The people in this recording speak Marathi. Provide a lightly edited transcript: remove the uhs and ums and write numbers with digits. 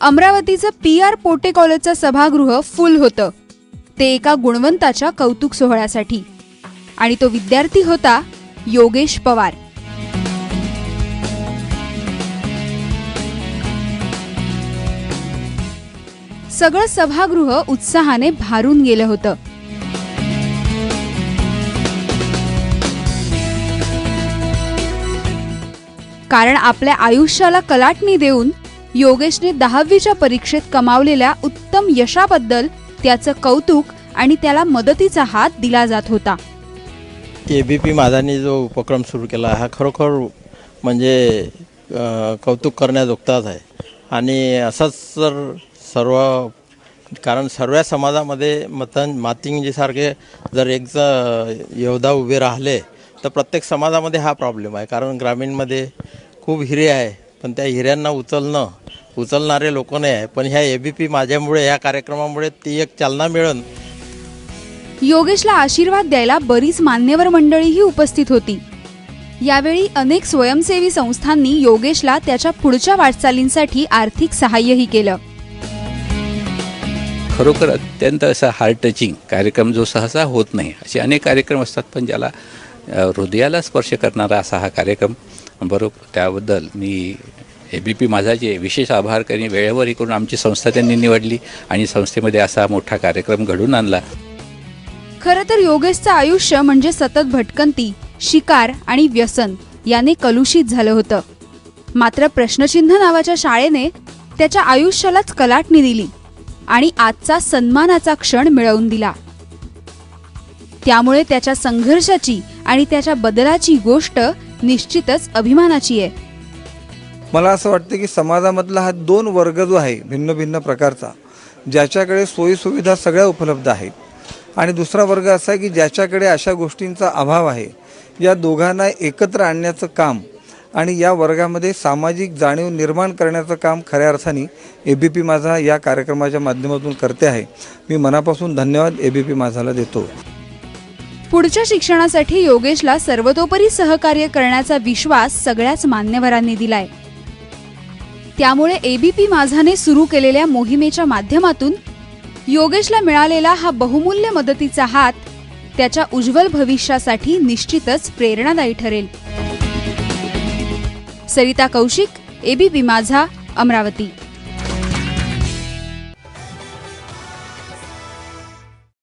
अमरावतीचं PR पोटे कॉलेजचं सभागृह फुल होतं, ते एका गुणवंताच्या कौतुक सोहळ्यासाठी. आणि तो विद्यार्थी होता योगेश पवार. सगळं सभागृह उत्साहाने भारून गेलं होतं. कारण आपल्या आयुष्याला कलाटणी देऊन योगेशने 10वीच्या परीक्षेत कमावलेल्या उत्तम यशाबद्दल त्याचं कौतुक आणि त्याला मदतीचा हात दिला जात होता. ABP माझाने जो उपक्रम सुरू केला हा खरोखर म्हणजे कौतुक करण्याजोगताच आहे. आणि असंच कारण सर्व समाजामध्ये मातिंगजीसारखे जर एक योद्धा उभे राहिले तर प्रत्येक समाजामध्ये हा प्रॉब्लेम आहे. कारण ग्रामीणमध्ये खूप हिरे आहे, पण त्या हिऱ्यांना उचलणारे लोक नाही आहे. पण ह्या ABP माझ्यामुळे या कार्यक्रमामुळे ती एक चालना मिळेल. योगेशला आशीर्वाद द्यायला बरीच मान्यवर मंडळीही उपस्थित होती. यावेळी अनेक स्वयंसेवी संस्थांनी योगेशला त्याच्या पुढच्या वाटचालींसाठी आर्थिक सहाय्यही केलं. खरोखर अत्यंत असा हार्ट टचिंग कार्यक्रम जो सहसा होत नाही. असे अनेक कार्यक्रम असतात, पण ज्याला हृदयाला स्पर्श करणारा असा हा कार्यक्रम. बरोबर, त्याबद्दल मी ABP माझाचे विशेष आभार करीन. वेळेवर करून आमची संस्था त्यांनी निवडली आणि संस्थेमध्ये असा मोठा कार्यक्रम घडून आणला. खरं तर योगेशचं आयुष्य म्हणजे सतत भटकंती, शिकार आणि व्यसन याने कलुषित झालं होतं. मात्र प्रश्नचिन्ह नावाच्या शाळेने त्याच्या आयुष्यालाच कलाटणी दिली आणि आजचा सन्मानाचा क्षण मिळवून दिला. त्यामुळे त्याच्या संघर्षाची आणि त्याच्या बदलाची गोष्ट निश्चितच अभिमानाची आहे. मला असं वाटतं की समाजामधला हा 2 वर्ग जो आहे भिन्न भिन्न प्रकारचा, ज्याच्याकडे सोयीसुविधा सगळ्या उपलब्ध आहेत, आणि दुसरा वर्ग असा आहे की ज्याच्याकडे अशा गोष्टींचा अभाव आहे. या दोघांना एकत्र आणण्याचं काम आणि या वर्गामध्ये सामाजिक जाणीव निर्माण करण्याचं काम खऱ्या अर्थाने ABP माझा या कार्यक्रमाच्या माध्यमातून करते आहे. मी मनापासून धन्यवाद ABP माझाला देतो. पुढच्या शिक्षणासाठी योगेशला सर्वतोपरी सहकार्य करण्याचा विश्वास सगळ्याच मान्यवरांनी दिलाय. त्यामुळे ABP माझाने सुरू केलेल्या मोहिमेच्या माध्यमातून योगेशला मिळालेला हा बहुमूल्य मदतीचा हात त्याच्या उज्ज्वल भविष्यासाठी निश्चितच प्रेरणादायी ठरेल. सरिता कौशिक, ABP माझा, अमरावती.